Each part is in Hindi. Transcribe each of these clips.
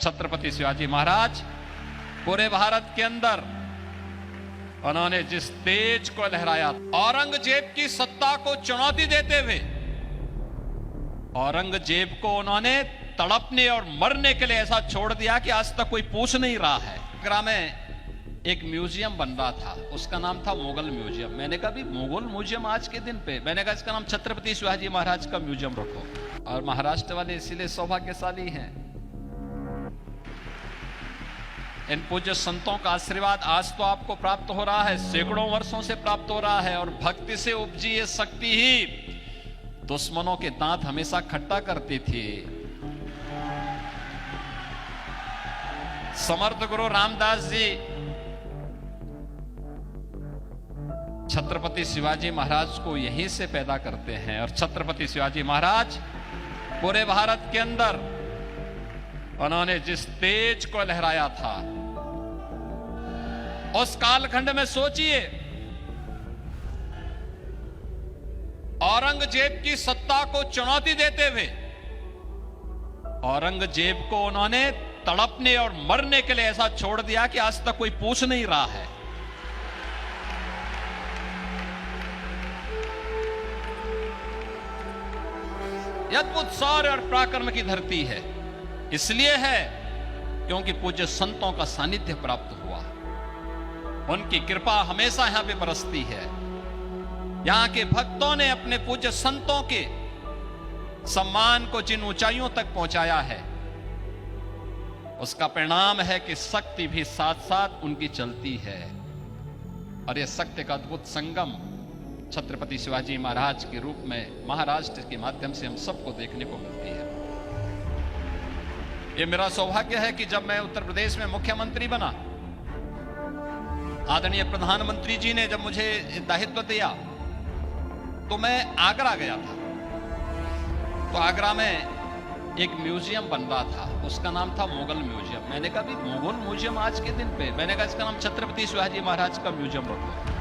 छत्रपति शिवाजी महाराज पूरे भारत के अंदर उन्होंने जिस तेज को लहराया, औरंगजेब की सत्ता को चुनौती देते हुए औरंगजेब को उन्होंने तड़पने और मरने के लिए ऐसा छोड़ दिया कि आज तक कोई पूछ नहीं रहा है। आगरा में एक म्यूजियम बन रहा था, उसका नाम था मुगल म्यूजियम। मैंने कहा भी मुगल म्यूजियम आज के दिन पे, मैंने कहा इसका नाम छत्रपति शिवाजी महाराज का म्यूजियम रखो। और महाराष्ट्र वाले इसीलिए सौभाग्यशाली हैं, इन पूज्य संतों का आशीर्वाद आज तो आपको प्राप्त हो रहा है, सैकड़ों वर्षों से प्राप्त हो रहा है। और भक्ति से उपजी ये शक्ति ही दुश्मनों के दांत हमेशा खट्टा करती थी। समर्थ गुरु रामदास जी छत्रपति शिवाजी महाराज को यहीं से पैदा करते हैं। और छत्रपति शिवाजी महाराज पूरे भारत के अंदर उन्होंने जिस तेज को लहराया था, उस कालखंड में सोचिए, औरंगजेब की सत्ता को चुनौती देते हुए औरंगजेब को उन्होंने तड़पने और मरने के लिए ऐसा छोड़ दिया कि आज तक कोई पूछ नहीं रहा है। यह अद्भुत शौर्य और पराक्रम की धरती है, इसलिए है क्योंकि पूज्य संतों का सानिध्य प्राप्त हुआ। उनकी कृपा हमेशा यहां पे बरसती है। यहां के भक्तों ने अपने पूज्य संतों के सम्मान को जिन ऊंचाइयों तक पहुंचाया है, उसका परिणाम है कि शक्ति भी साथ साथ उनकी चलती है। और यह शक्ति का अद्भुत संगम छत्रपति शिवाजी महाराज के रूप में महाराष्ट्र के माध्यम से हम सबको देखने को मिलती है। यह मेरा सौभाग्य है कि जब मैं उत्तर प्रदेश में मुख्यमंत्री बना, आदरणीय प्रधानमंत्री जी ने जब मुझे दायित्व दिया तो मैं आगरा गया था। तो आगरा में एक म्यूजियम बन रहा था, उसका नाम था मुगल म्यूजियम। मैंने कहा भी मुगल म्यूजियम आज के दिन पे, मैंने कहा इसका नाम छत्रपति शिवाजी महाराज का म्यूजियम रखो।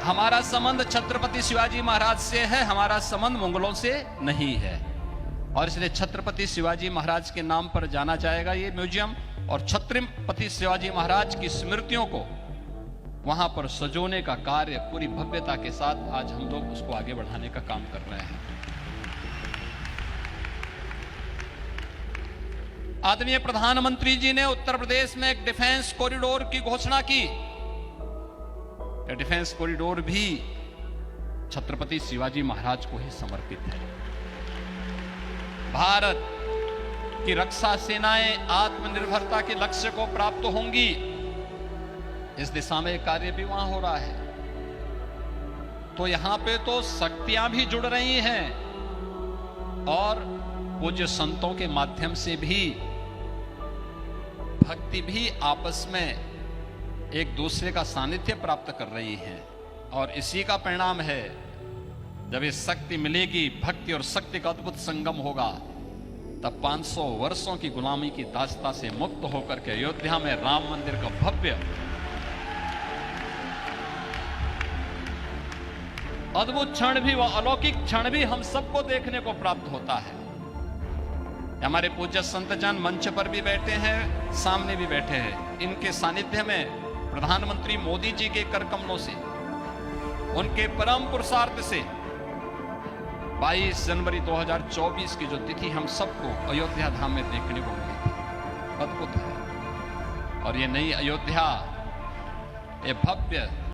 हमारा संबंध छत्रपति शिवाजी महाराज से है, हमारा संबंध मुगलों से नहीं है। और इसलिए छत्रपति शिवाजी महाराज के नाम पर जाना जाएगा ये म्यूजियम। और छत्रपति शिवाजी महाराज की स्मृतियों को वहां पर सजोने का कार्य पूरी भव्यता के साथ आज हम लोग उसको आगे बढ़ाने का काम कर रहे हैं। आदरणीय प्रधानमंत्री जी ने उत्तर प्रदेश में एक डिफेंस कॉरिडोर की घोषणा की। डिफेंस कॉरिडोर भी छत्रपति शिवाजी महाराज को ही समर्पित है। भारत की रक्षा सेनाएं आत्मनिर्भरता के लक्ष्य को प्राप्त होंगी, इस दिशा में कार्य भी वहां हो रहा है। तो यहां पे तो शक्तियां भी जुड़ रही हैं और पूज्य संतों के माध्यम से भी भक्ति भी आपस में एक दूसरे का सानिध्य प्राप्त कर रही है। और इसी का परिणाम है, जब ये शक्ति मिलेगी, भक्ति और शक्ति का अद्भुत संगम होगा, तब 500 वर्षों की गुलामी की दास्ता से मुक्त होकर के अयोध्या में राम मंदिर का भव्य अद्भुत क्षण भी, वह अलौकिक क्षण भी हम सबको देखने को प्राप्त होता है। हमारे पूज्य संतजन मंच पर भी बैठे हैं, सामने भी बैठे हैं। इनके सानिध्य में प्रधानमंत्री मोदी जी के कर कमलों से, उनके परम पुरुषार्थ से 22 जनवरी 2024 की जो तिथि हम सबको अयोध्या धाम में देखने को मिली थी, अद्भुत है। और ये नई अयोध्या, ये भव्य